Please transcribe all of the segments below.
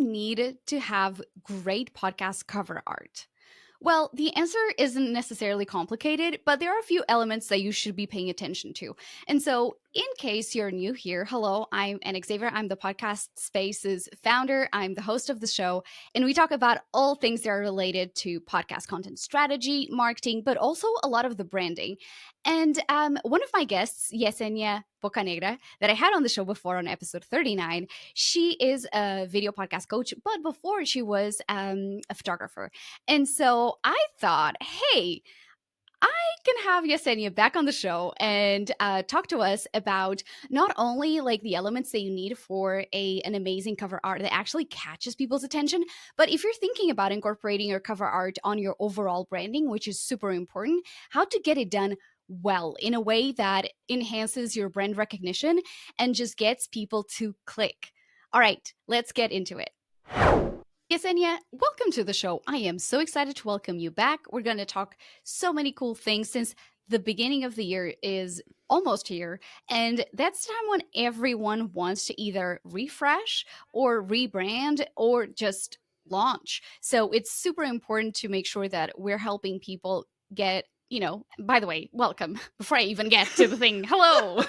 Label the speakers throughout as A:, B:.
A: you need to have great podcast cover art? Well, the answer isn't necessarily complicated, but there are a few elements that you should be paying attention to. And so, in case you're new here, hello, I'm Anna Xavier. I'm the Podcast Space's founder. I'm the host of the show, and we talk about all things that are related to podcast content strategy, marketing, but also a lot of the branding. And one of my guests, Yesenia Bocanegra, that I had on the show before on episode 39, she is a video podcast coach, but before she was a photographer. And so I thought, hey, I can have Yesenia back on the show and talk to us about not only like the elements that you need for an amazing cover art that actually catches people's attention, but if you're thinking about incorporating your cover art on your overall branding, which is super important, how to get it done well in a way that enhances your brand recognition and just gets people to click. All right, let's get into it. Yesenia, welcome to the show. I am so excited to welcome you back. We're going to talk so many cool things since the beginning of the year is almost here. And that's the time when everyone wants to either refresh or rebrand or just launch. So it's super important to make sure that we're helping people get, by the way, welcome. Before I even get to the thing, hello.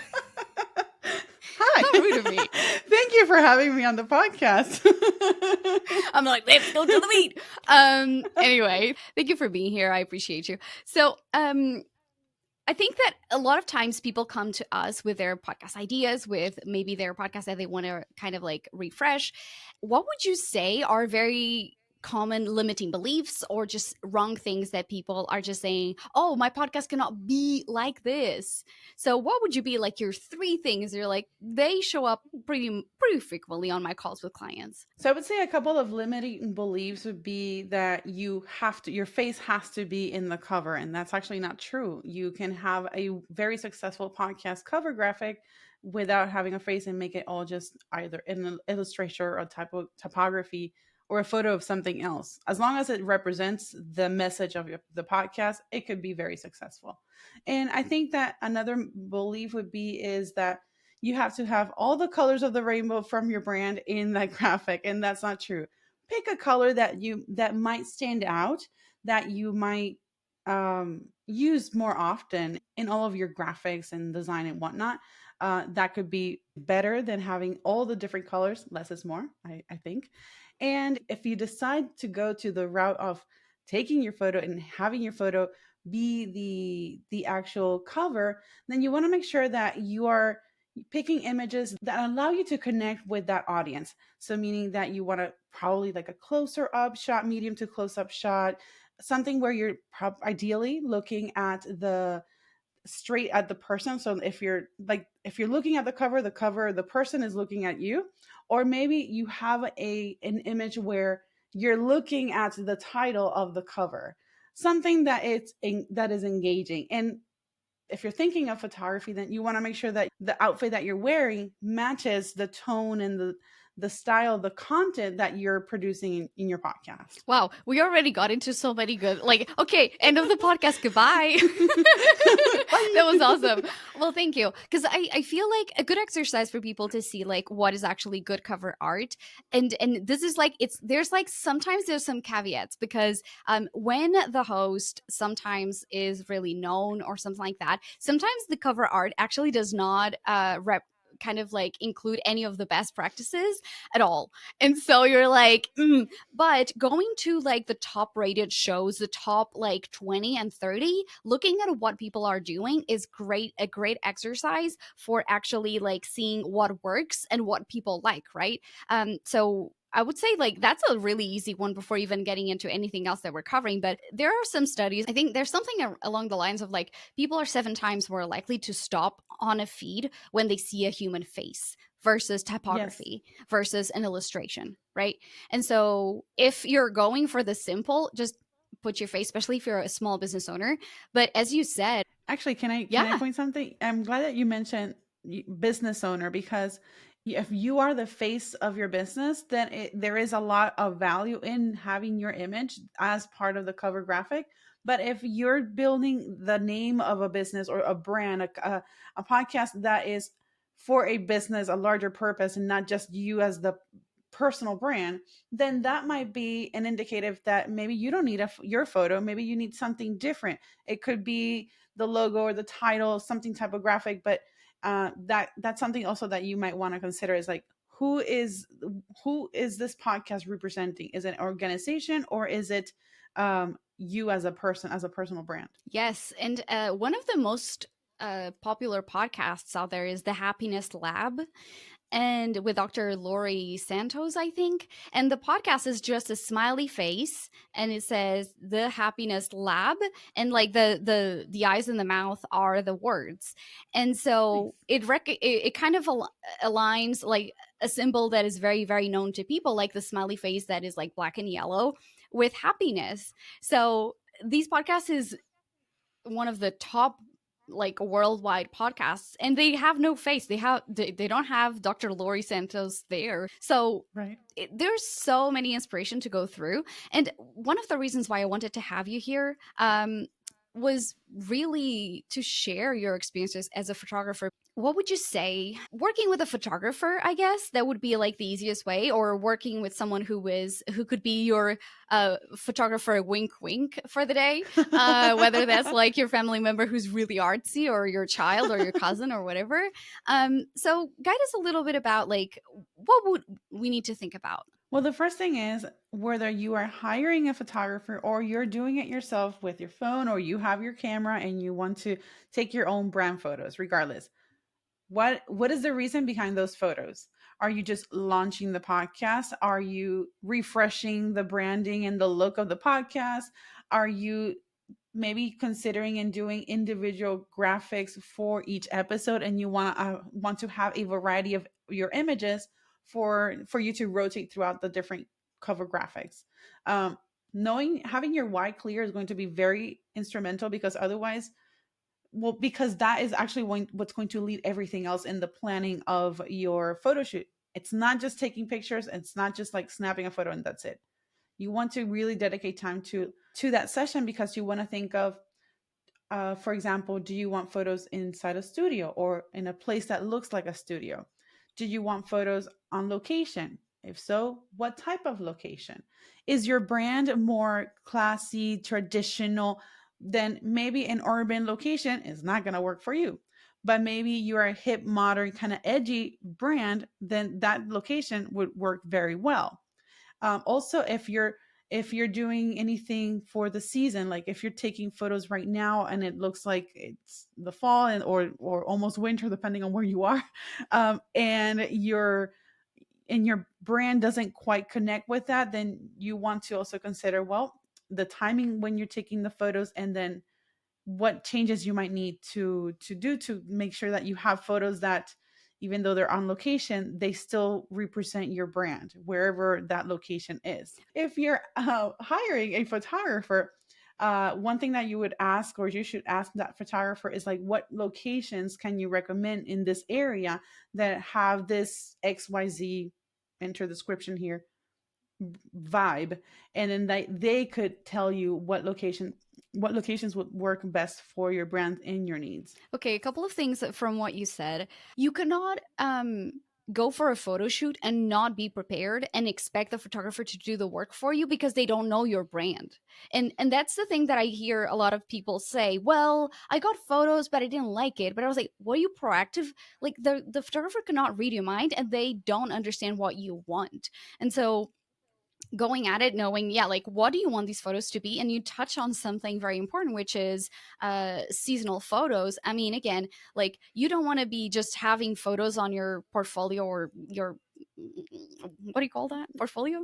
B: Hi.
A: How rude of me.
B: Thank you for having me on the podcast.
A: I'm like, let's go to the meat. Anyway, thank you for being here. I appreciate you. So, I think that a lot of times people come to us with their podcast ideas, with maybe their podcast that they want to kind of like refresh. What would you say are very common limiting beliefs or just wrong things that people are just saying, oh, my podcast cannot be like this? So what would you be like your three things you're like, they show up pretty frequently on my calls with clients?
B: So I would say a couple of limiting beliefs would be that your face has to be in the cover. And that's actually not true. You can have a very successful podcast cover graphic without having a face and make it all just either in an illustrator or typography or a photo of something else. As long as it represents the message of the podcast, it could be very successful. And I think that another belief would be is that you have to have all the colors of the rainbow from your brand in that graphic, and that's not true. Pick a color that might stand out, that you might use more often in all of your graphics and design and whatnot. That could be better than having all the different colors. Less is more, I think. And if you decide to go to the route of taking your photo and having your photo be the actual cover, then you want to make sure that you are picking images that allow you to connect with that audience. So meaning that you want to probably like a closer up shot, medium to close up shot, something where you're ideally looking at the straight at the person. So if you're looking at the cover, the person is looking at you. Or maybe you have an image where you're looking at the title of the cover, something that that is engaging. And if you're thinking of photography, then you want to make sure that the outfit that you're wearing matches the tone and the style, the content that you're producing in your podcast.
A: Wow, we already got into so many good, like, okay, end of the podcast, goodbye. That was awesome. Well, thank you. Because I feel like a good exercise for people to see like what is actually good cover art. And this is like, sometimes there's some caveats because when the host sometimes is really known or something like that, sometimes the cover art actually does not kind of like include any of the best practices at all. And so you're like, but going to like the top rated shows, the top like 20 and 30, looking at what people are doing is a great exercise for actually like seeing what works and what people like, right? So I would say like that's a really easy one before even getting into anything else that we're covering. But there are some studies. I think there's something along the lines of like people are 7 times more likely to stop on a feed when they see a human face versus typography versus an illustration, right? And so if you're going for the simple, just put your face, especially if you're a small business owner. But as you said,
B: actually, can I point something? I'm glad that you mentioned business owner, because if you are the face of your business, then there is a lot of value in having your image as part of the cover graphic. But if you're building the name of a business or a brand, a podcast that is for a business, a larger purpose, and not just you as the personal brand, then that might be an indicative that maybe you don't need your photo. Maybe you need something different. It could be the logo or the title, something typographic, but that's something also that you might want to consider is like, who is this podcast representing? Is it an organization, or is it you as a person, as a personal brand?
A: Yes, and one of the most popular podcasts out there is the Happiness Lab, and with Dr. Lori Santos, I think. And the podcast is just a smiley face, and it says the Happiness Lab, and like the eyes and the mouth are the words. And so
B: Nice.
A: it kind of aligns like a symbol that is very very known to people, like the smiley face that is like black and yellow, with happiness. So these podcasts is one of the top like worldwide podcasts, and they have no face. They don't have Dr. Lori Santos there. So
B: Right.
A: there's so many inspiration to go through. And one of the reasons why I wanted to have you here was really to share your experiences as a photographer. What would you say working with a photographer? I guess that would be like the easiest way, or working with someone who could be your photographer, wink wink, for the day, whether that's like your family member who's really artsy, or your child, or your cousin, or whatever. So guide us a little bit about like what would we need to think about.
B: Well, the first thing is whether you are hiring a photographer or you're doing it yourself with your phone, or you have your camera and you want to take your own brand photos. Regardless, what is the reason behind those photos? Are you just launching the podcast? Are you refreshing the branding and the look of the podcast? Are you maybe considering and doing individual graphics for each episode, and you want to have a variety of your images for you to rotate throughout the different cover graphics? Knowing having your why clear is going to be very instrumental, because otherwise, well, because that is actually what's going to lead everything else in the planning of your photo shoot. It's not just taking pictures, it's not just like snapping a photo and that's it. You want to really dedicate time to that session, because you want to think of, for example, do you want photos inside a studio or in a place that looks like a studio? Do you want photos on location? If so, what type of location? Is your brand more classy, traditional? Then maybe an urban location is not going to work for you. But maybe you're a hip, modern, kind of edgy brand, then that location would work very well. Also, if you're doing anything for the season, like if you're taking photos right now and it looks like it's the fall or almost winter, depending on where you are, and your brand doesn't quite connect with that, then you want to also consider, well, the timing when you're taking the photos, and then what changes you might need to do to make sure that you have photos that, even though they're on location, they still represent your brand wherever that location is. If you're hiring a photographer, one thing that you would ask, or you should ask that photographer, is like, what locations can you recommend in this area that have this XYZ, enter description here, vibe, and then they could tell you what locations would work best for your brand and your needs.
A: Okay, a couple of things from what you said. You cannot go for a photo shoot and not be prepared and expect the photographer to do the work for you, because they don't know your brand. And that's the thing that I hear a lot of people say, well, I got photos but I didn't like it. But I was like, were you proactive? Like the photographer cannot read your mind, and they don't understand what you want. And so going at it knowing, yeah, like what do you want these photos to be? And you touch on something very important, which is seasonal photos. I mean, again, like you don't want to be just having photos on your portfolio, or your, what do you call that, portfolio?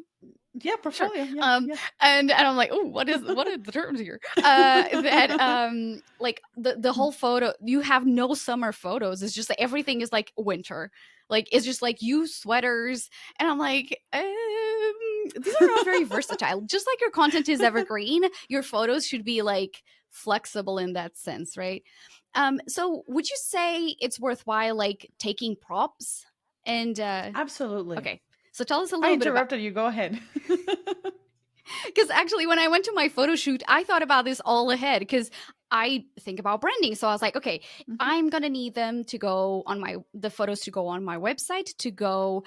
B: Yeah,
A: Sure.
B: portfolio. Yeah,
A: um
B: yeah.
A: and I'm like, oh, what are the terms here? That like the whole photo, you have no summer photos. It's just like everything is like winter. Like it's just like you sweaters. And I'm like, these are not very versatile. Just like your content is evergreen, your photos should be like flexible in that sense, right? So would you say it's worthwhile like taking props? And
B: Absolutely.
A: okay, so tell us a
B: I
A: little bit about,
B: interrupted you. Go ahead.
A: because actually when I went to my photo shoot, I thought about this all ahead, because I think about branding. So I was like, okay,
B: Mhm.
A: I'm gonna need them to go on the photos to go on my website, to go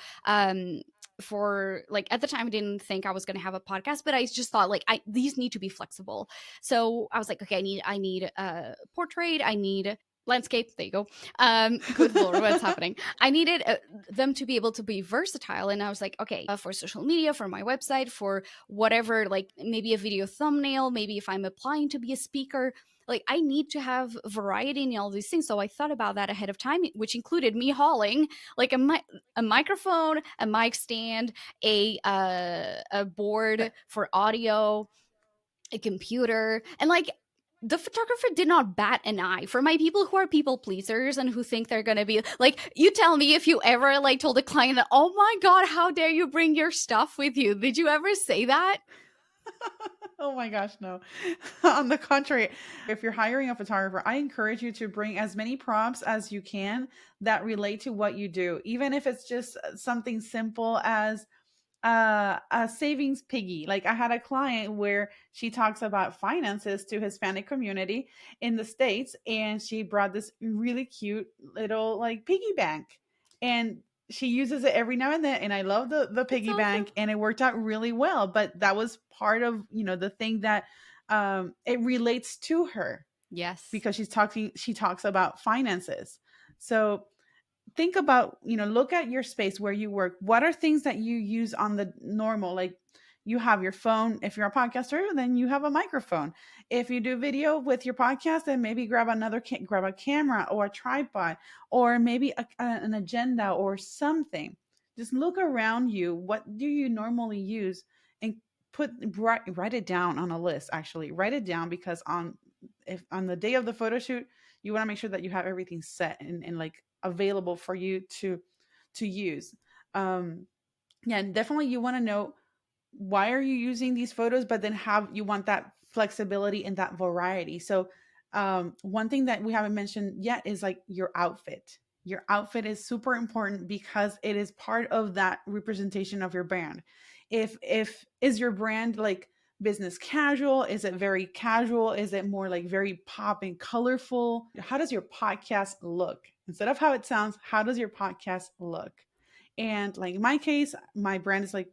A: for like at the time I didn't think I was going to have a podcast, but I just thought like these need to be flexible. So I was like, okay, I need a portrait, I need landscape, there you go. Good lord, what's happening? I needed them to be able to be versatile, and I was like, okay, for social media, for my website, for whatever, like maybe a video thumbnail, maybe if I'm applying to be a speaker, like I need to have variety in all these things. So I thought about that ahead of time, which included me hauling like a microphone, a mic stand, a board for audio, a computer, and like the photographer did not bat an eye for my people who are people pleasers and who think they're gonna be like, you tell me if you ever like told a client that, oh my god, how dare you bring your stuff with you? Did you ever say that?
B: Oh my gosh, no. On the contrary, if you're hiring a photographer, I encourage you to bring as many props as you can that relate to what you do, even if it's just something simple as a savings piggy. Like I had a client where she talks about finances to Hispanic community in the States, and she brought this really cute little like piggy bank, and she uses it every now and then. And I love the
A: That's
B: piggy
A: awesome.
B: bank, and it worked out really well. But that was part of the thing that it relates to her
A: Yes.
B: because she talks about finances. So think about, look at your space where you work. What are things that you use on the normal? Like you have your phone. If you're a podcaster, then you have a microphone. If you do video with your podcast, then maybe grab a camera or a tripod, or maybe an agenda or something. Just look around you. What do you normally use? And write it down on a list. Actually, write it down, because if on the day of the photo shoot, you want to make sure that you have everything set and like available for you to use. um yeah, and definitely you want to know why are you using these photos, but then have you want that flexibility and that variety. So one thing that we haven't mentioned yet is like your outfit. Your outfit is super important because it is part of that representation of your brand. If is your brand like business casual, is it very casual, is it more like very pop and colorful? How does your podcast look? Instead of how it sounds, how does your podcast look? And like in my case, my brand is like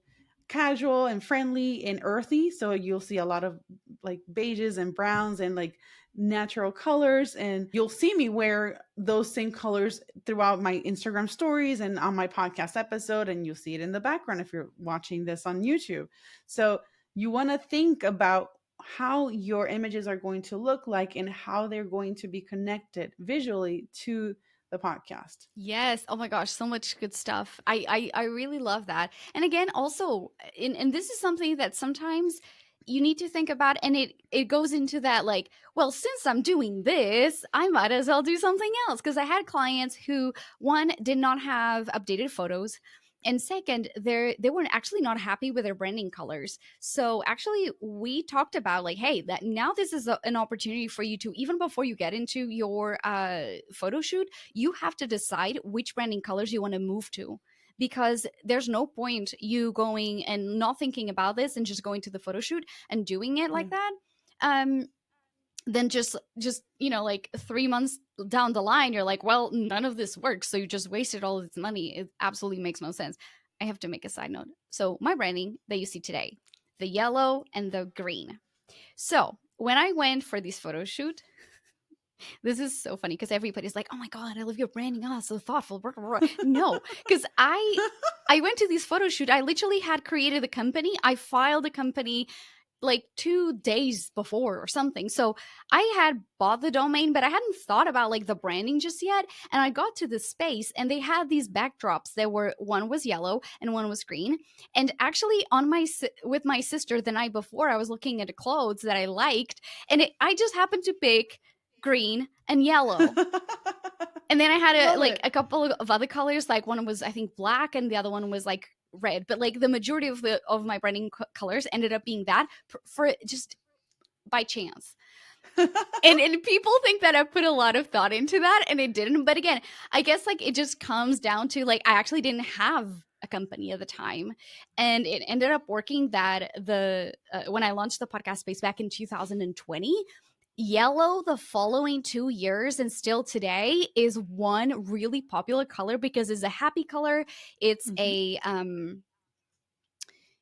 B: casual and friendly and earthy. So you'll see a lot of like beiges and browns and like natural colors. And you'll see me wear those same colors throughout my Instagram stories and on my podcast episode. And you'll see it in the background if you're watching this on YouTube. So you want to think about how your images are going to look like and how they're going to be connected visually to the podcast.
A: Yes. Oh my gosh, so much good stuff. I really love that. And again, also, and this is something that sometimes you need to think about, and it goes into that like, well, since I'm doing this, I might as well do something else, because I had clients who, one, did not have updated photos, and second, they were actually not happy with their branding colors. So actually we talked about like, hey, that now this is an opportunity for you to, even before you get into your photo shoot, you have to decide which branding colors you want to move to, because there's no point you going and not thinking about this and just going to the photo shoot and doing it
B: Yeah.
A: like that. Then just like 3 months down the line, you're like, well, none of this works, so you just wasted all this money. It absolutely makes no sense. I have to make a side note. So my branding that you see today, the yellow and the green. So when I went for this photo shoot, this is so funny because everybody's like, "Oh my god, I love your branding. Oh, so thoughtful." No, because I went to this photo shoot. I literally had created the company. I filed the company like 2 days before or something. So I had bought the domain, but I hadn't thought about like the branding just yet. And I got to the space and they had these backdrops. There were, one was yellow and one was green. And actually on with my sister the night before, I was looking at the clothes that I liked, and I just happened to pick green and yellow. And then I had
B: Love
A: like
B: it.
A: a couple of other colors. Like one was I think black, and the other one was like red. But like the majority of my branding colors ended up being that for just by chance. And people think that I put a lot of thought into that, and it didn't. But again, I guess like it just comes down to like I actually didn't have a company at the time, and it ended up working that the when I launched the podcast space back in 2020, yellow the following 2 years and still today is one really popular color because it's a happy color. It's
B: Mhm.
A: a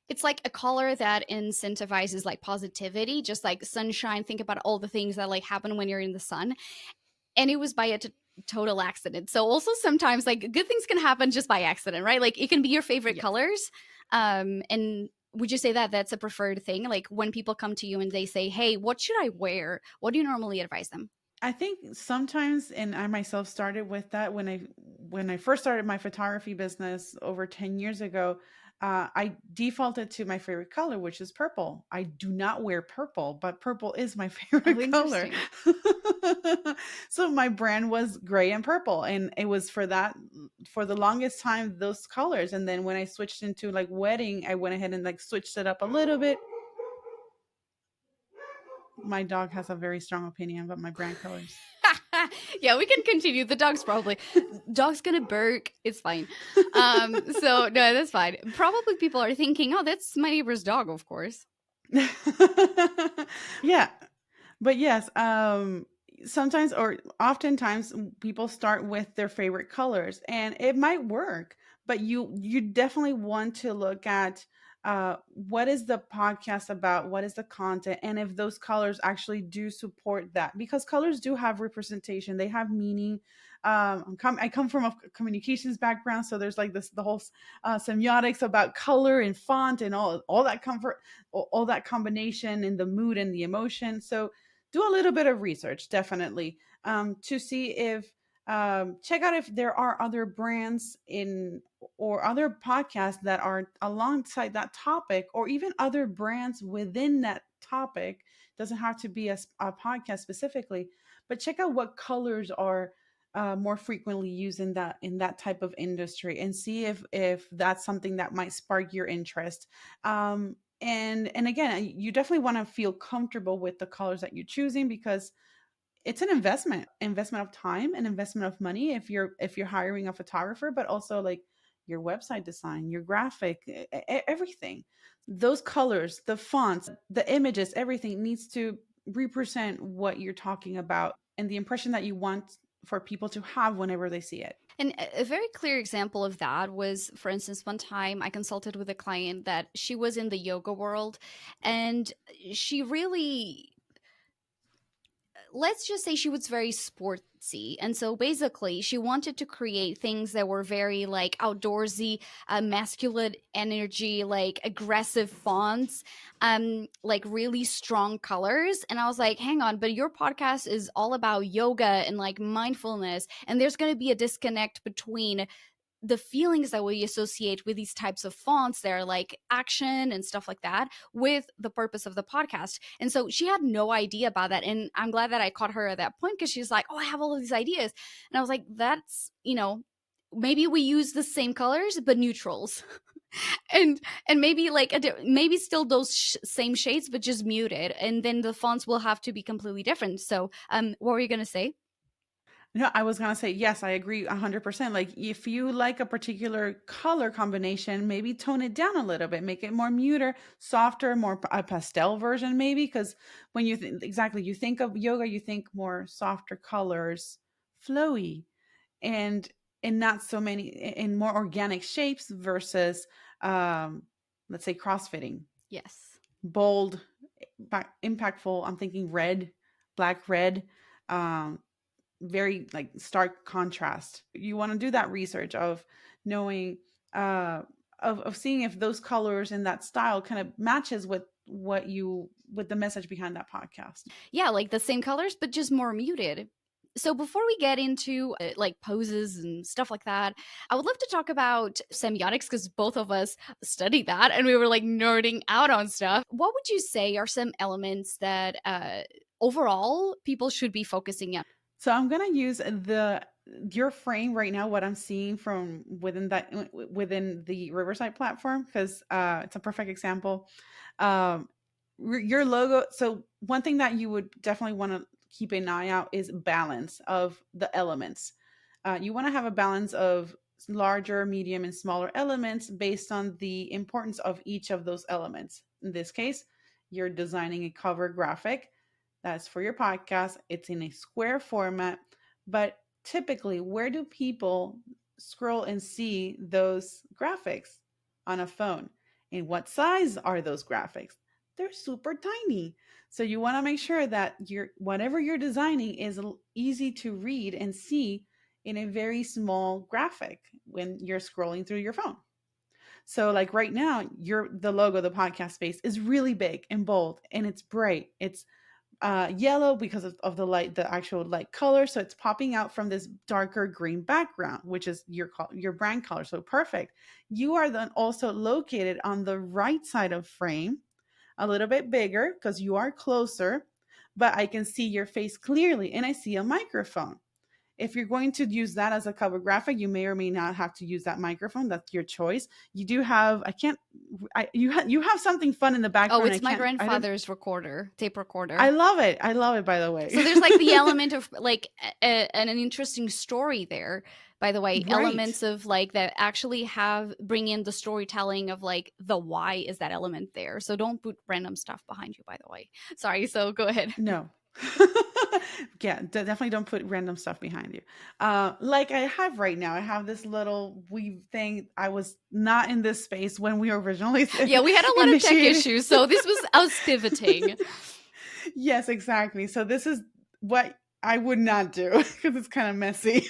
A: It's like a color that incentivizes like positivity, just like sunshine. Think about all the things that like happen when you're in the sun. And it was by a total accident. So also sometimes like good things can happen just by accident, right? Like it can be your favorite
B: Yes.
A: colors. And would you say that that's a preferred thing? Like when people come to you and they say, "Hey, what should I wear?" What do you normally advise them?
B: I think sometimes, and I myself started with that when I first started my photography business over 10 years ago. I defaulted to my favorite color, which is purple. I do not wear purple, but purple is my
A: Oh,
B: favorite color.
A: interesting.
B: So my brand was gray and purple, and it was for that for the longest time those colors. And then when I switched into like wedding, I went ahead and like switched it up a little bit. My dog has a very strong opinion about my brand colors.
A: Yeah, we can continue. The dog's probably dog's gonna bark. It's fine. So no, that's fine. Probably people are thinking, "Oh, that's my neighbor's dog," of course.
B: Yeah, but yes, sometimes or oftentimes people start with their favorite colors and it might work, but you definitely want to look at what is the podcast about, what is the content, and if those colors actually do support that, because colors do have representation, they have meaning. I come from a communications background, so there's like this the whole semiotics about color and font and all that comfort, all that combination in the mood and the emotion. So do a little bit of research, definitely, to see if check out if there are other brands in or other podcasts that are alongside that topic, or even other brands within that topic. Doesn't have to be a podcast specifically, but check out what colors are more frequently used in that type of industry, and see if that's something that might spark your interest. And again, you definitely want to feel comfortable with the colors that you're choosing, because it's an investment of time and investment of money if you're hiring a photographer, but also like your website design, your graphic, everything. Those colors, the fonts, the images, everything needs to represent what you're talking about and the impression that you want for people to have whenever they see it.
A: And a very clear example of that was, for instance, one time I consulted with a client that she was in the yoga world, and she really, let's just say she was very sportsy. And so basically, she wanted to create things that were very like outdoorsy, masculine energy, like aggressive fonts, like really strong colors. And I was like, hang on, but your podcast is all about yoga and like mindfulness. And there's going to be a disconnect between the feelings that we associate with these types of fonts, they're like action and stuff like that, with the purpose of the podcast. And so she had no idea about that, and I'm glad that I caught her at that point, because she's like, oh, I have all of these ideas. And I was like, that's, maybe we use the same colors but neutrals. And maybe like maybe still those same shades but just muted, and then the fonts will have to be completely different. So what were you going to say?
B: No, I was gonna say yes, I agree 100%. Like if you like a particular color combination, maybe tone it down a little bit, make it more muter, softer, more a pastel version, maybe. Because when you exactly you think of yoga, you think more softer colors, flowy, and not so many in more organic shapes versus um, let's say crossfitting,
A: Yes.
B: bold, impactful. I'm thinking red, black, red. Um, Very like stark contrast. You want to do that research of knowing of seeing if those colors and that style kind of matches with what you with the message behind that podcast.
A: Yeah, like the same colors, but just more muted. So before we get into like poses and stuff like that, I would love to talk about semiotics, because both of us studied that and we were like nerding out on stuff. What would you say are some elements that overall people should be focusing on?
B: So I'm gonna use the your frame right now, what I'm seeing from within the Riverside platform, because it's a perfect example. Um, your logo. So one thing that you would definitely want to keep an eye out is balance of the elements. You want to have a balance of larger, medium, and smaller elements based on the importance of each of those elements. In this case, you're designing a cover graphic that's for your podcast. It's in a square format, but typically, where do people scroll and see those graphics? On a phone. And what size are those graphics? They're super tiny. So you want to make sure that your whatever you're designing is easy to read and see in a very small graphic when you're scrolling through your phone. So like right now, your the logo, the podcast space is really big and bold and it's bright. It's yellow because of the light, the actual light color. So it's popping out from this darker green background, which is your brand color. So perfect. You are then also located on the right side of frame, a little bit bigger because you are closer, but I can see your face clearly and I see a microphone. If you're going to use that as a cover graphic, you may or may not have to use that microphone. That's your choice. You do have, I can't, you have something fun in the
A: Oh,
B: background.
A: it's my
B: I don't,
A: grandfather's recorder, tape
B: I
A: recorder.
B: love it. I love it, by the way.
A: So there's like the element of like an interesting story there. By the way,
B: Right.
A: elements of like that actually have bring in the storytelling of like the why is that element there. So don't put random stuff behind you. By the way, sorry. So go ahead.
B: No. Yeah, definitely don't put random stuff behind you. Like I have right now, I have this little weave thing. I was not in this space when we originally
A: Yeah, we had a lot of tech
B: initiated.
A: issues, so this was us pivoting.
B: Yes, exactly. So this is what I would not do because it's kind of messy.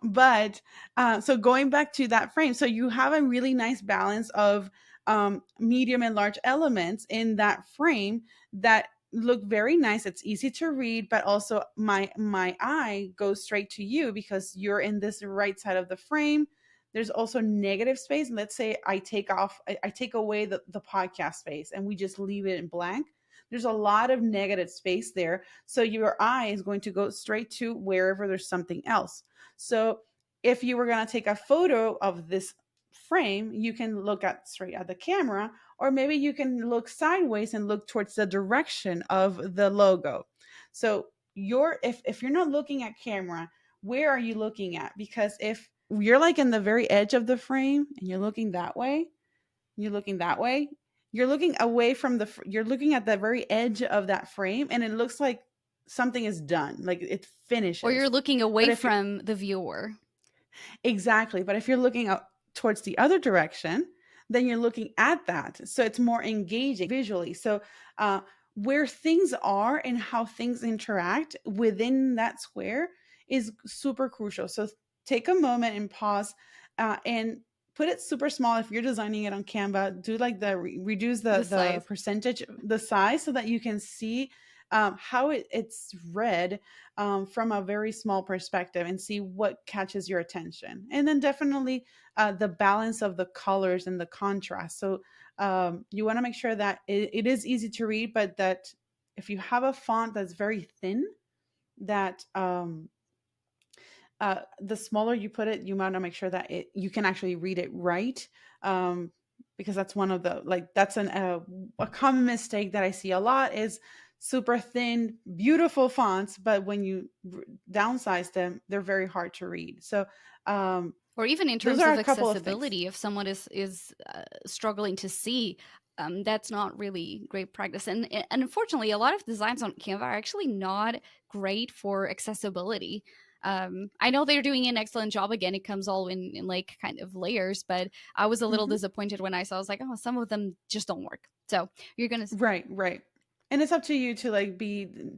B: But so going back to that frame, so you have a really nice balance of medium and large elements in that frame that look very nice. It's easy to read, but also my eye goes straight to you because you're in this right side of the frame. There's also negative space. Let's say I take away the podcast space and we just leave it in blank. There's a lot of negative space there. So your eye is going to go straight to wherever there's something else. So if you were going to take a photo of this frame, you can look at straight at the camera, or maybe you can look sideways and look towards the direction of the logo. So if you're not looking at camera, where are you looking at? Because if you're like in the very edge of the frame and you're looking that way, you're looking away from you're looking at the very edge of that frame and it looks like something is done, like it
A: Or you're
B: finishes.
A: looking
B: But
A: away
B: if you're
A: from the viewer.
B: exactly, but if you're looking out towards the other direction, then you're looking at that. So it's more engaging visually. So where things are and how things interact within that square is super crucial. So take a moment and pause and put it super small. If you're designing it on Canva, do like reduce
A: The
B: the
A: size.
B: percentage, the size, so that you can see how it's read from a very small perspective and see what catches your attention. And then definitely the balance of the colors and the contrast. So you want to make sure that it is easy to read, but that if you have a font that's very thin, that the smaller you put it, you want to make sure that you can actually read it right. Um, because that's one of the like that's a common mistake that I see a lot is super thin, beautiful fonts, but when you downsize them, they're very hard to read. So
A: Or even in
B: those
A: terms
B: are
A: of
B: a couple of things.
A: accessibility, if someone is struggling to see, that's not really great practice. And unfortunately, a lot of designs on Canva are actually not great for accessibility. I know they're doing an excellent job. Again, it comes all in like kind of layers, but I was a little
B: Mhm.
A: disappointed when I saw. I was like, oh, some of them just don't work. So you're gonna
B: Right, right. And it's up to you to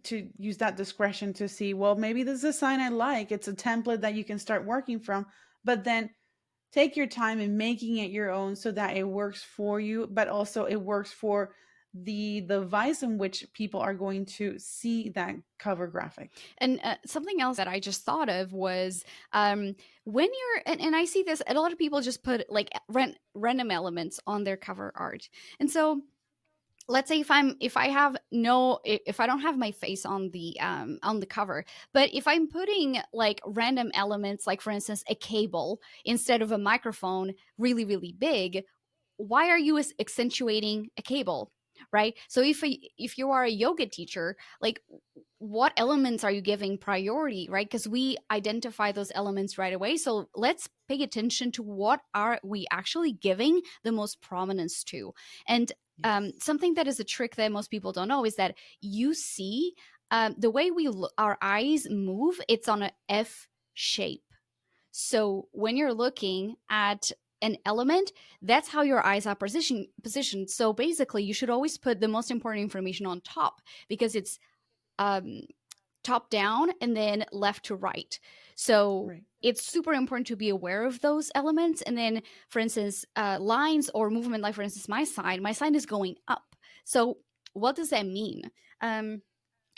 B: to use that discretion to see, well, maybe this is a sign I like. It's a template that you can start working from, but then take your time in making it your own so that it works for you, but also it works for the device in which people are going to see that cover graphic.
A: And something else that I just thought of was when you're, and I see this, and a lot of people just put like random elements on their cover art. And so let's say if I have no if I don't have my face on the cover, but if I'm putting like random elements, like for instance a cable instead of a microphone really big, why are you accentuating a cable, right? So if you are a yoga teacher, like what elements are you giving priority, right? Because we identify those elements right away. So let's pay attention to what are we actually giving the most prominence to. And
B: Yes.
A: something that is a trick that most people don't know is that you see the way our eyes move, it's on a F shape. So when you're looking at an element, that's how your eyes are positioned. So basically, you should always put the most important information on top, because it's um, top down and then left to right. So
B: Right.
A: it's super important to be aware of those elements. And then, for instance, lines or movement, like for instance, my sign is going up. So what does that mean? Um,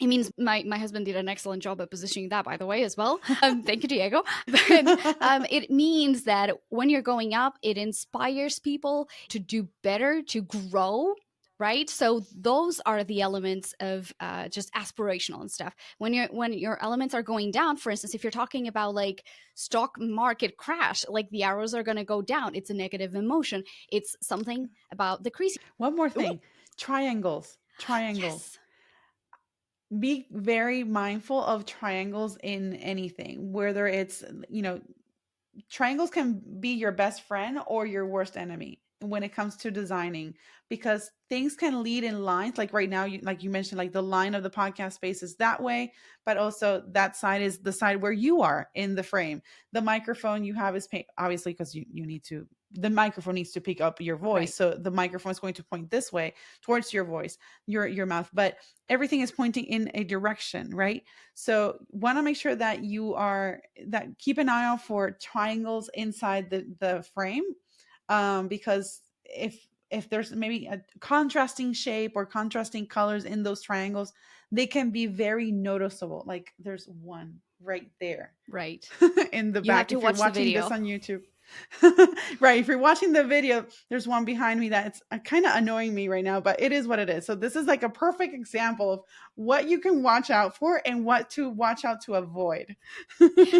A: it means my husband did an excellent job at positioning that, by the way, as well. Thank you, Diego. But it means that when you're going up, it inspires people to do better, to grow, right? So those are the elements of just aspirational and stuff. When your elements are going down, for instance, if you're talking about like stock market crash, like the arrows are going to go down, it's a negative emotion. It's something about decreasing.
B: One more
A: Ooh,
B: thing, triangles. Triangles.
A: yes,
B: Be very mindful of triangles in anything, whether it's, triangles can be your best friend or your worst enemy when it comes to designing, because things can lead in lines. Like right now, like you mentioned, like the line of the podcast space is that way, but also that side is the side where you are in the frame. The microphone you have is obviously, because you need to, the microphone needs to pick up your voice,
A: right,
B: so the microphone is going to point this way towards your voice, your mouth, but everything is pointing in a direction, right? So want to make sure that you are, that keep an eye out for triangles inside the frame, because if there's maybe a contrasting shape or contrasting colors in those triangles, they can be very noticeable. Like there's one right there
A: right.
B: in the
A: You have
B: back
A: to
B: if you're
A: watch the
B: watching this
A: video.
B: on YouTube. Right, if you're watching the video, there's one behind me that's kind of annoying me right now, but it is what it is. So this is like a perfect example of what you can watch out for and what to watch out to avoid.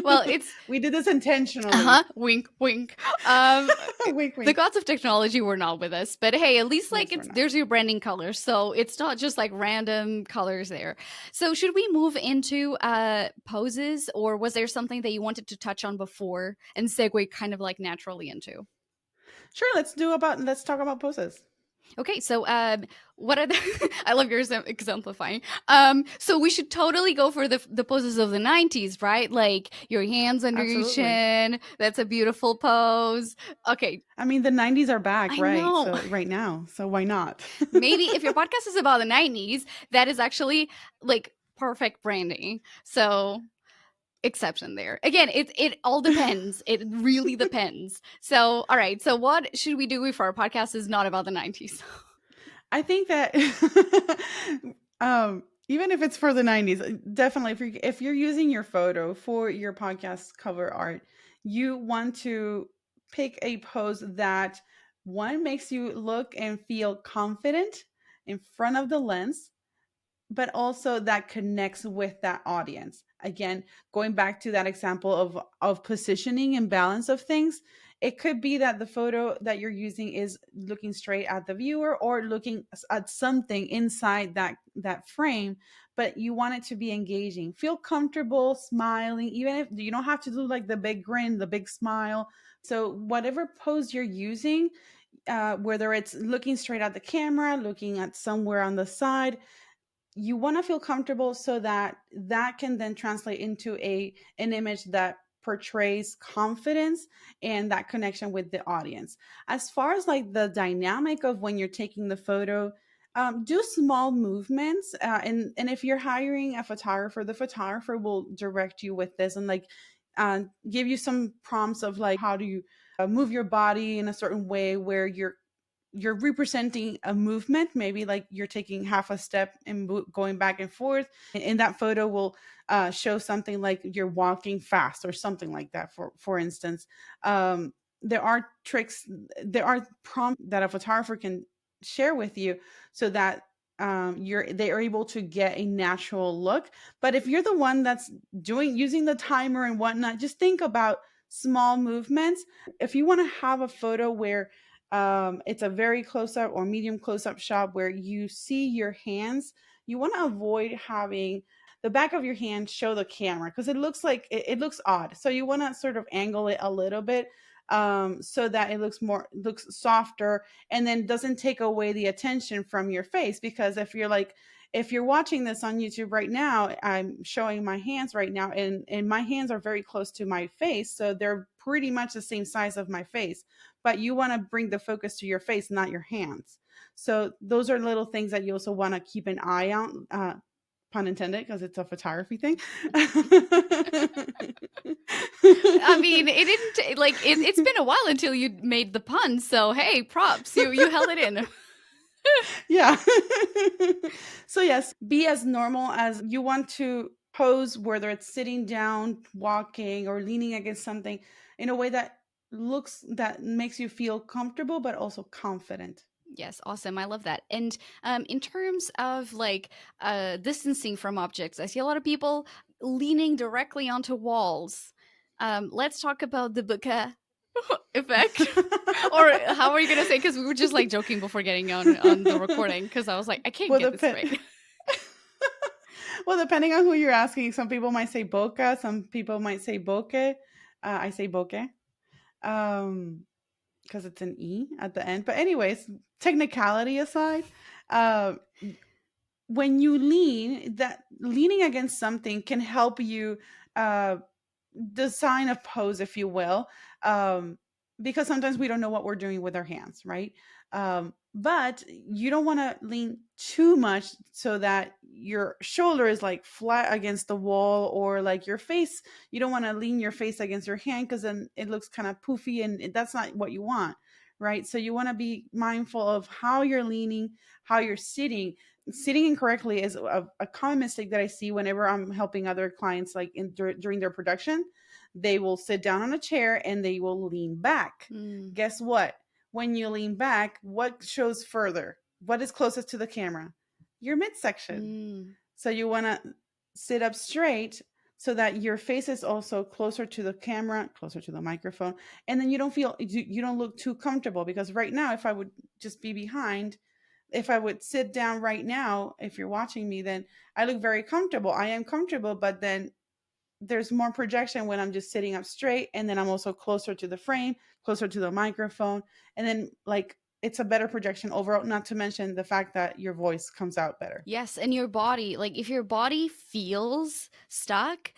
A: Well, it's
B: We did this intentionally.
A: uh-huh, wink, wink. Um,
B: Wink,
A: the
B: wink.
A: gods of technology were not with us, but hey, at least like
B: Yes, we're
A: it's
B: not.
A: there's your branding colors, so it's not just like random colors there. So should we move into poses, or was there something that you wanted to touch on before and segue kind of like naturally into?
B: Sure, let's talk about poses.
A: Okay, so what are the? I love your exemplifying. So we should totally go for the poses of the '90s, right? Like your hands under your
B: Absolutely.
A: chin. That's a beautiful pose. Okay,
B: I mean, the 90s are back,
A: I
B: right?
A: know.
B: So right now, so why not?
A: Maybe if your podcast is about the '90s, that is actually like perfect branding. So exception there. Again, it all depends. It really depends. So all right. So what should we do if our podcast is not about the '90s?
B: I think that even if it's for the 90s, definitely if you're using your photo for your podcast cover art, you want to pick a pose that one makes you look and feel confident in front of the lens, but also that connects with that audience. Again, going back to that example of positioning and balance of things, it could be that the photo that you're using is looking straight at the viewer or looking at something inside that frame, but you want it to be engaging. Feel comfortable smiling, even if you don't have to do like the big grin, the big smile. So whatever pose you're using, whether it's looking straight at the camera, looking at somewhere on the side, you want to feel comfortable so that that can then translate into an image that portrays confidence and that connection with the audience. As far as like the dynamic of when you're taking the photo, do small movements, and if you're hiring a photographer, the photographer will direct you with this and like give you some prompts of like how do you move your body in a certain way where you're representing a movement, maybe like you're taking half a step and going back and forth, and that photo will show something like you're walking fast or something like that, for instance. There are tricks, there are prompts that a photographer can share with you so that they are able to get a natural look. But if you're the one that's doing using the timer and whatnot, just think about small movements. If you want to have a photo where it's a very close up or medium close up shot where you see your hands, you want to avoid having the back of your hand show the camera because it looks like it looks odd. So you want to sort of angle it a little bit, so that it looks softer and then doesn't take away the attention from your face. Because if you're watching this on YouTube right now, I'm showing my hands right now, and my hands are very close to my face, so they're pretty much the same size of my face. but you want to bring the focus to your face, not your hands. So those are little things that you also want to keep an eye on, pun intended, because it's a photography thing.
A: I mean, it didn't like it's been a while until you made the pun, so hey, props. You held it in.
B: Yeah. So yes, be as normal as you want to pose, whether it's sitting down, walking, or leaning against something, in a way that makes you feel comfortable but also confident.
A: Yes, awesome. I love that. And in terms of like distancing from objects, I see a lot of people leaning directly onto walls. Let's talk about the bokeh effect. Or how are you gonna say? Because we were just like joking before getting on the recording. Because I was like, I can't
B: well,
A: get this
B: depend.
A: right.
B: Well, depending on who you're asking, some people might say boca, some people might say bokeh. I say bokeh. Because it's an e at the end. But anyways, technicality aside, uh, when you lean, that leaning against something can help you uh, design a pose, if you will, because sometimes we don't know what we're doing with our hands, right? But you don't want to lean too much so that your shoulder is like flat against the wall, or like your face. You don't want to lean your face against your hand, because then it looks kind of poofy, and that's not what you want, right? So you want to be mindful of how you're leaning, how you're sitting. Sitting incorrectly is a common mistake that I see whenever I'm helping other clients, like during their production. They will sit down on a chair and they will lean back.
A: Mm,
B: Guess what? When you lean back, what shows further? What is closest to the camera? Your midsection.
A: mm,
B: So you want to sit up straight so that your face is also closer to the camera, closer to the microphone, and then you don't look too comfortable. Because right now, if I would just be behind, if I would sit down right now, if you're watching me, then I look very comfortable. I am comfortable, but then there's more projection when I'm just sitting up straight, and then I'm also closer to the frame, closer to the microphone, and then like it's a better projection overall, not to mention the fact that your voice comes out better.
A: yes, and your body, like if your body feels stuck,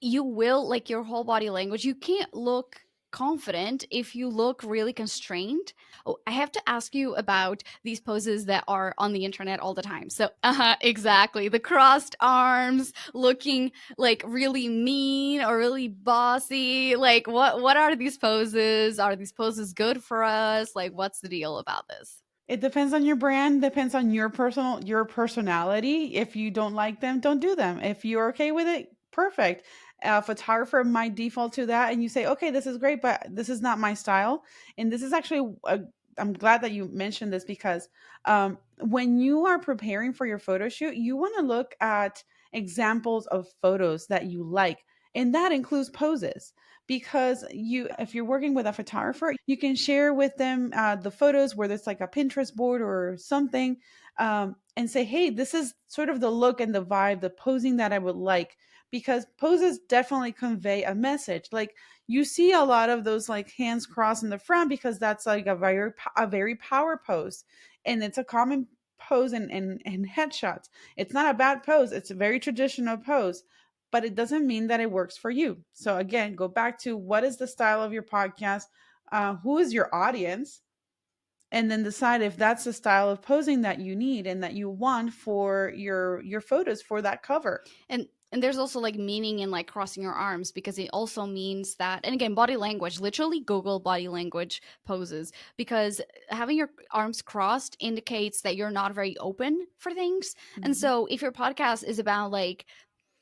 A: you will like your whole body language. You can't look confident if you look really constrained. Oh, I have to ask you about these poses that are on the internet all the time. So, exactly. The crossed arms, looking like really mean or really bossy. Like what are these poses? Are these poses good for us? Like what's the deal about this?
B: It depends on your brand, depends on your personality. If you don't like them, don't do them. If you're okay with it, perfect. A photographer might default to that, and you say, okay, this is great, but this is not my style. And this is actually I'm glad that you mentioned this, because when you are preparing for your photo shoot, you want to look at examples of photos that you like, and that includes poses. Because if you're working with a photographer, you can share with them the photos, whether it's like a Pinterest board or something, and say, hey, this is sort of the look and the vibe, the posing that I would like. Because poses definitely convey a message. Like, you see a lot of those like hands crossed in the front, because that's like a very power pose, and it's a common pose in headshots. It's not a bad pose, it's a very traditional pose, but it doesn't mean that it works for you. So again, go back to what is the style of your podcast, who is your audience, and then decide if that's the style of posing that you need and that you want for your photos for that cover.
A: And there's also like meaning in like crossing your arms, because it also means that, and again, body language, literally Google body language poses, because having your arms crossed indicates that you're not very open for things. And
B: Mhm.
A: so if your podcast is about like,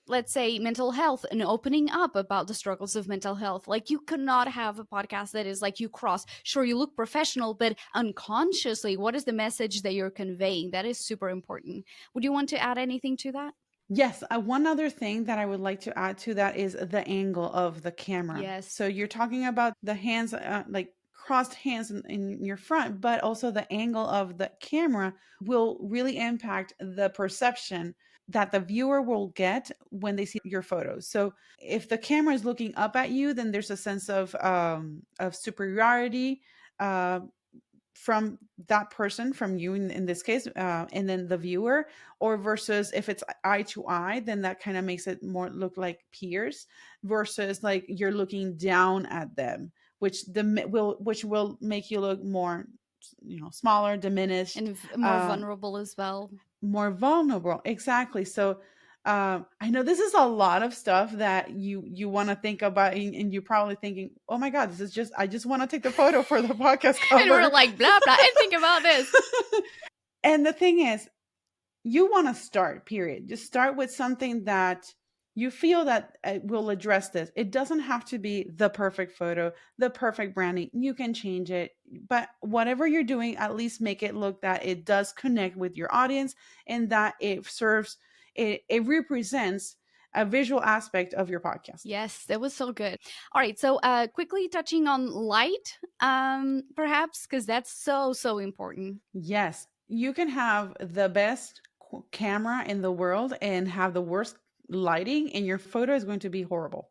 A: let's say, mental health and opening up about the struggles of mental health, like you could not have a podcast that is like you cross. Sure, you look professional, but unconsciously, what is the message that you're conveying? That is super important. Would you want to add anything to that?
B: Yes, one other thing that I would like to add to that is the angle of the camera. So
A: Yes.
B: you're talking about the hands, like crossed hands in your front, but also the angle of the camera will really impact the perception that the viewer will get when they see your photos. So if the camera is looking up at you, then there's a sense of superiority. From that person, from you in this case, and then the viewer, or versus if it's eye to eye, then that kind of makes it more look like peers, versus like you're looking down at them, which will make you look more, smaller, diminished,
A: And more
B: um,
A: vulnerable as well.
B: more vulnerable. Exactly. So I know this is a lot of stuff that you want to think about, and you're probably thinking, oh my god, this is just, I just want to take the photo for the podcast
A: And we're
B: cover.
A: like, blah, blah, and think about this.
B: And the thing is, you want to start, period. Just start with something that you feel that will address this. It doesn't have to be the perfect photo, the perfect branding. You can change it, but whatever you're doing, at least make it look that it does connect with your audience, and that it serves, it represents a visual aspect of your podcast.
A: Yes, that was so good. All right, so quickly touching on light, perhaps, because that's so, so important.
B: Yes, you can have the best camera in the world and have the worst lighting, and your photo is going to be horrible.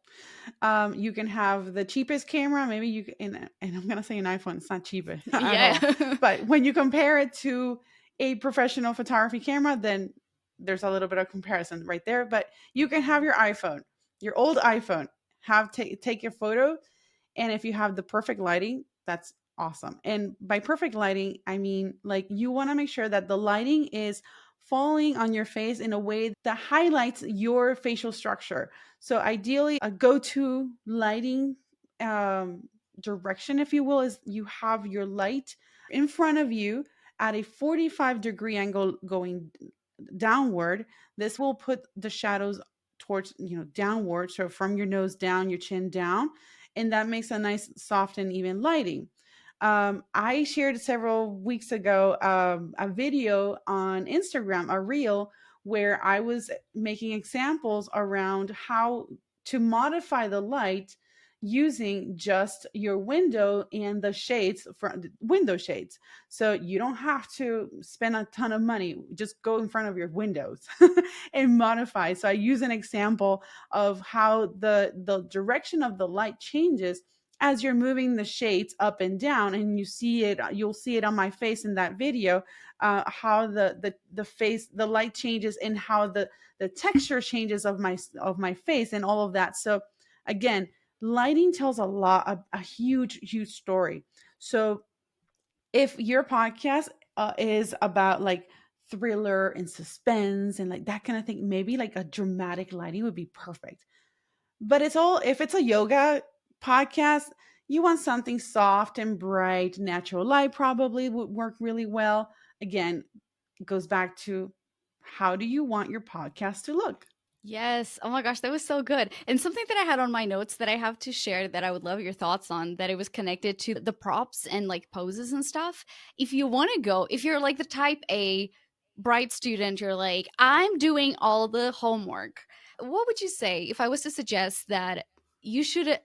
B: You can have the cheapest camera, maybe and I'm gonna say an iPhone. It's not cheap at
A: Yeah.
B: all, but when you compare it to a professional photography camera, then there's a little bit of comparison right there. But you can have your iPhone, your old iPhone, take your photo, and if you have the perfect lighting, that's awesome. And by perfect lighting, I mean, like, you want to make sure that the lighting is falling on your face in a way that highlights your facial structure. So ideally, a go-to lighting um, direction, if you will, is you have your light in front of you at a 45-degree angle going downward. This will put the shadows towards, downward, so from your nose down, your chin down, and that makes a nice soft and even lighting. I shared several weeks ago a video on Instagram, a reel, where I was making examples around how to modify the light using just your window and the shades, for window shades. So you don't have to spend a ton of money. Just go in front of your windows and modify. So I use an example of how the direction of the light changes as you're moving the shades up and down, and you'll see it on my face in that video, how the face, the light changes, and how the texture changes of my face and all of that. So again, lighting tells a huge story. So if your podcast is about like thriller and suspense and like that kind of thing, maybe like a dramatic lighting would be perfect. But if it's a yoga podcast, you want something soft and bright. Natural light probably would work really well. Again, it goes back to, how do you want your podcast to look?
A: Yes. Oh my gosh, that was so good. And something that I had on my notes that I have to share that I would love your thoughts on, that it was connected to the props and like poses and stuff. If you want to go, if you're like the type A bright student, you're like, I'm doing all the homework. What would you say if I was to suggest that you should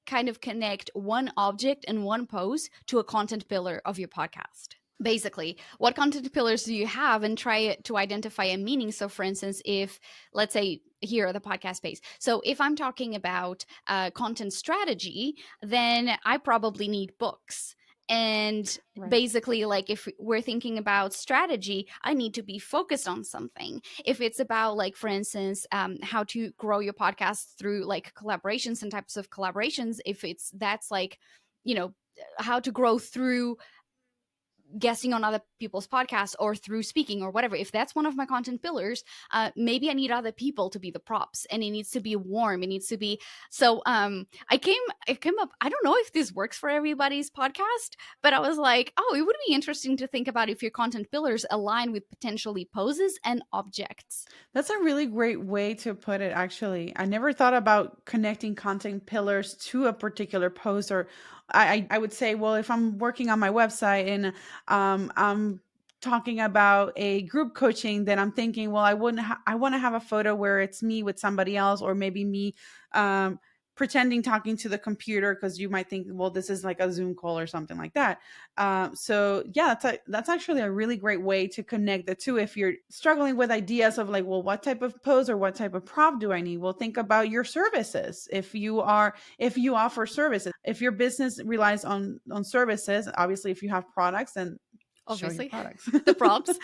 A: kind of connect one object and one pose to a content pillar of your podcast? Basically, what content pillars do you have, and try to identify a meaning. So for instance, if, let's say, here are the podcast space, so if I'm talking about content strategy, then I probably need books. And
B: Right.
A: basically, like, if we're thinking about strategy, I need to be focused on something. If it's about, like, for instance, how to grow your podcast through like collaborations and types of collaborations, if it's that's like, you know how to grow through guesting on other people's podcasts or through speaking or whatever, if that's one of my content pillars, maybe I need other people to be the props, and it needs to be warm, it needs to be. So I came up, I don't know if this works for everybody's podcast, but I was like, oh, it would be interesting to think about if your content pillars align with potentially poses and objects.
B: That's a really great way to put it, actually. I never thought about connecting content pillars to a particular post. Or I would say, well, if I'm working on my website and I'm talking about a group coaching, then I'm thinking, well, I want to have a photo where it's me with somebody else, or maybe me um, pretending talking to the computer, because you might think, well, this is like a Zoom call or something like that. So yeah, that's actually a really great way to connect the two. If you're struggling with ideas of like, well, what type of pose or what type of prop do I need? Well, think about your services. If you offer services, if your business relies on services, obviously, if you have products, then show your
A: Obviously.
B: products.
A: The props.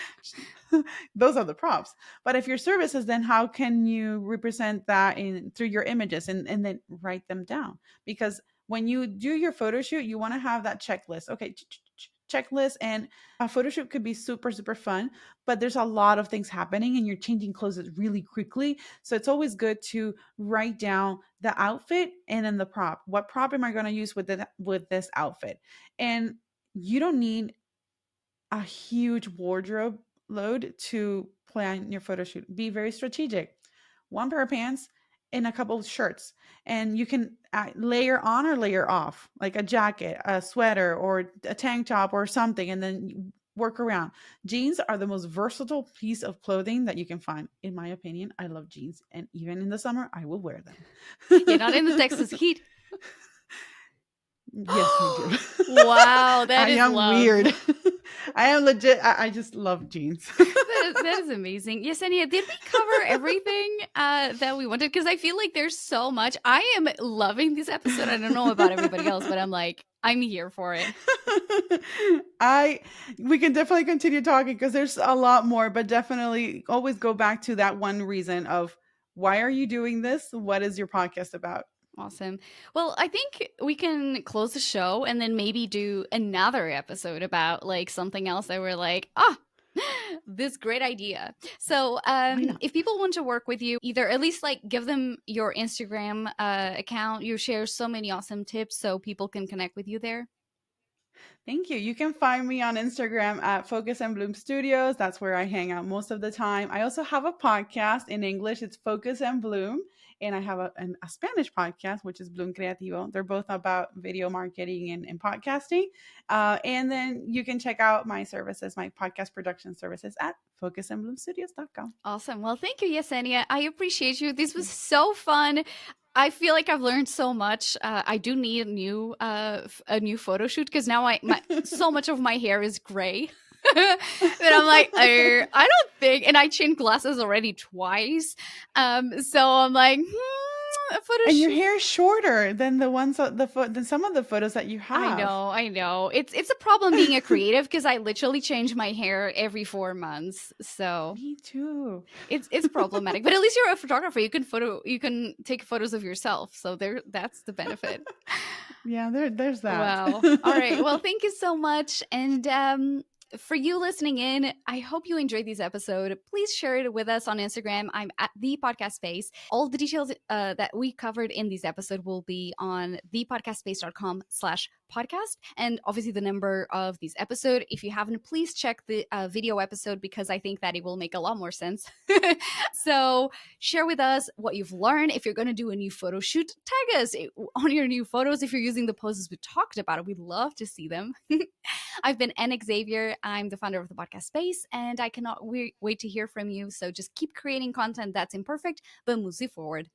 B: Those are the props. But if your services, then how can you represent that in through your images, and then write them down? Because when you do your photo shoot, you want to have that checklist. Okay, checklist. And a photo shoot could be super, super fun, but there's a lot of things happening and you're changing clothes really quickly. So it's always good to write down the outfit and then the prop. What prop am I going to use with this outfit? And you don't need a huge wardrobe load to plan your photo shoot. Be very strategic. One pair of pants and a couple of shirts. And you can layer on or layer off, like a jacket, a sweater, or a tank top or something, and then work around. Jeans are the most versatile piece of clothing that you can find. In my opinion, I love jeans. And even in the summer, I will wear
A: Yeah, not in the
B: them.
A: Texas heat.
B: Yes, I do.
A: Wow, that
B: I
A: is
B: am
A: love.
B: weird. I am legit. I just love jeans.
A: That is amazing. Yesenia, did we cover everything that we wanted? Because I feel like there's so much. I am loving this episode. I don't know about everybody else, but I'm like, I'm here for it.
B: I We can definitely continue talking because there's a lot more, but definitely always go back to that one reason of why are you doing this? What is your podcast about?
A: Awesome. Well, I think we can close the show and then maybe do another episode about like something else that we're like, this great idea. So,
B: Why not?
A: if people want to work with you, either at least like give them your Instagram account. You share so many awesome tips so people can connect with you there.
B: Thank you. You can find me on Instagram at Focus and Bloom Studios. That's where I hang out most of the time. I also have a podcast in English. It's Focus and Bloom. And I have a Spanish podcast, which is Bloom Creativo. They're both about video marketing and podcasting. And then you can check out my services, my podcast production services at focusandbloomstudios.com.
A: Awesome. Well, thank you, Yesenia. I appreciate you. This
B: Thank
A: was
B: you.
A: so fun. I feel like I've learned so much. I do need a new photo shoot because now so much of my hair is gray. That I'm like, I don't think, and I changed glasses already twice. So I'm like, a photo
B: And your
A: shoot.
B: hair is shorter than the ones than some of the photos that you have.
A: I know. It's a problem being a creative because I literally change my hair every 4 months. So
B: Me too.
A: it's problematic. But at least you're a photographer. You can take photos of yourself. So that's the benefit.
B: Yeah, there's that.
A: Wow. All right. Well, thank you so much. And for you listening in, I hope you enjoyed this episode. Please share it with us on Instagram. I'm at the podcast space. All the details that we covered in this episode will be on thepodcastspace.com/podcast. And obviously the number of this episode. If you haven't, please check the video episode because I think that it will make a lot more sense. So share with us what you've learned. If you're going to do a new photo shoot, tag us on your new photos. If you're using the poses we talked about, we'd love to see them. I've been Anna Xavier. I'm the founder of the podcast space, and I cannot wait to hear from you. So just keep creating content that's imperfect, but moves you forward.